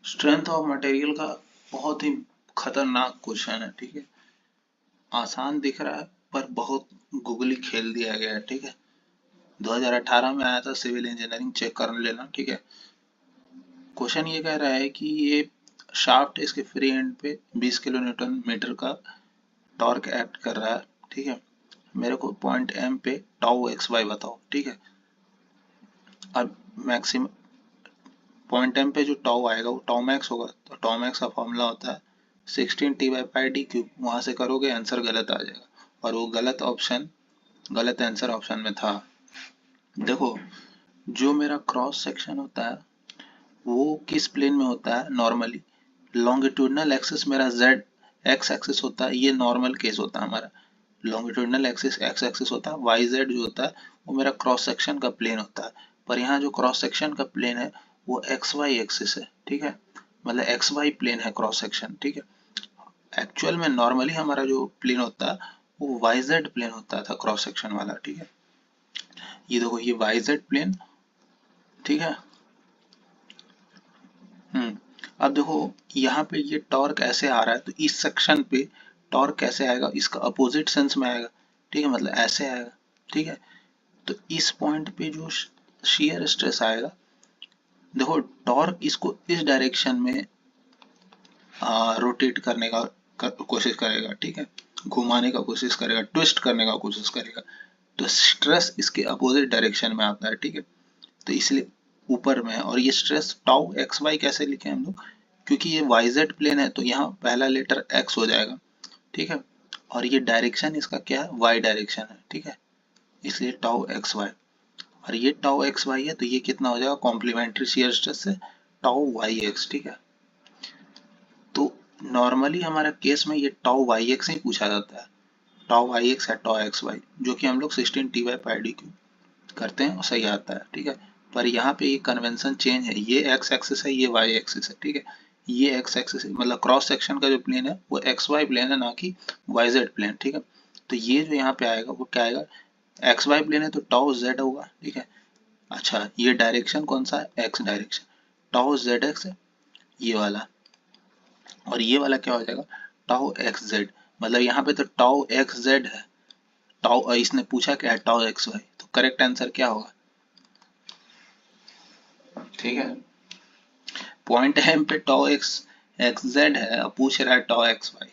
Strength of material का बहुत ही खतरनाक क्वेश्चन है, ठीक है। आसान दिख रहा है पर बहुत गूगली खेल दिया गया है, ठीक है। 2018 में आया था, सिविल इंजीनियरिंग चेक कर लेना, ठीक है। क्वेश्चन ये कह रहा है कि ये शाफ्ट इसके फ्री एंड पे 20 किलो न्यूटन मीटर का टॉर्क एक्ट कर रहा है, ठीक है। मेरे को पॉइंट एम पे टाउ एक्स वाई बताओ, ठीक है। अब मैक्सिमम पॉइंट एम पे जो टाउ आएगा वो टाउ मैक्स होगा, तो टाउ मैक्स का फॉर्मूला होता है 16 t/πd3। वहां से करोगे आंसर गलत आ जाएगा, और वो गलत आंसर ऑप्शन में था। देखो, जो मेरा क्रॉस सेक्शन होता है वो किस प्लेन में होता है नॉर्मली। लॉन्गिट्यूडनल एक्सिस मेरा जेड एक्स एक्सिस होता है, ये नॉर्मल केस होता है हमारा। लॉन्गिट्यूडनल एक्सिस एक्स एक्सिस होता है, वाई जेड जो होता है वो मेरा क्रॉस सेक्शन का प्लेन होता है। पर यहाँ जो क्रॉस सेक्शन का प्लेन है वो एक्स वाई एक्सिस है, ठीक है। मतलब एक्स वाई प्लेन है क्रॉस सेक्शन, ठीक है। एक्चुअल में नॉर्मली हमारा जो प्लेन होता है वो वाई जेड प्लेन होता था क्रॉस सेक्शन वाला, ठीक है। ये देखो, ये वाई जेड प्लेन, ठीक है। अब देखो, यहाँ पे ये टॉर्क ऐसे आ रहा है, तो इस सेक्शन पे टॉर्क कैसे आएगा, इसका अपोजिट सेंस में आएगा, ठीक है। मतलब ऐसे आएगा, ठीक है। तो इस पॉइंट पे जो शेयर स्ट्रेस आएगा, देखो टॉर्क इसको इस डायरेक्शन में रोटेट करने का कोशिश करेगा, ठीक है। घुमाने का कोशिश करेगा, ट्विस्ट करने का कोशिश करेगा। तो स्ट्रेस इसके अपोजिट डायरेक्शन में आता है, ठीक है। तो इसलिए ऊपर में है। और ये स्ट्रेस टाउ एक्स वाई कैसे लिखे हम लोग, क्योंकि ये वाई जेड प्लेन है तो यहाँ पहला लेटर एक्स हो जाएगा, ठीक है। और ये डायरेक्शन इसका क्या है, वाई डायरेक्शन है, ठीक है। इसलिए टाउ एक्स वाई। और ये टाउ एक्स वाई है तो ये कितना हो जाएगा, कॉम्प्लीमेंट्री शियर स्ट्रेस से टाउ वाई एक्स, ठीक है। तो नॉर्मली हमारा केस में ये टाउ वाई एक्स ही पूछा जाता है, टाउ वाई एक्स है टाउ एक्स वाई, जो कि हम लोग 16 t/πd3 करते हैं और सही आता है, ठीक है। पर यहाँ पे ये कन्वेंशन चेंज है, ये एक्स एक्सिस है, ये वाई एक्सिस है, ठीक है। ये एक्स एक्सिस मतलब क्रॉस सेक्शन का जो प्लेन है वो एक्स वाई प्लेन है, ना कि वाई जेड प्लेन, ठीक है। तो ये जो यहाँ पे आएगा वो क्या आएगा, एक्स वाई प्लेन है तो टाउ जेड होगा, ठीक है। अच्छा, ये डायरेक्शन कौन सा है, x direction, tau Z x है ये वाला। और ये वाला क्या हो जाएगा, टाउ एक्स जेड। मतलब यहाँ पे तो टाउ एक्स जेड है, टाउ इसने पूछा क्या है, टाउ एक्स वाई, तो करेक्ट आंसर क्या होगा, ठीक है। पॉइंट एम पे टाउ एक्स एक्स जेड है और पूछ रहा है टाउ एक्स वाई।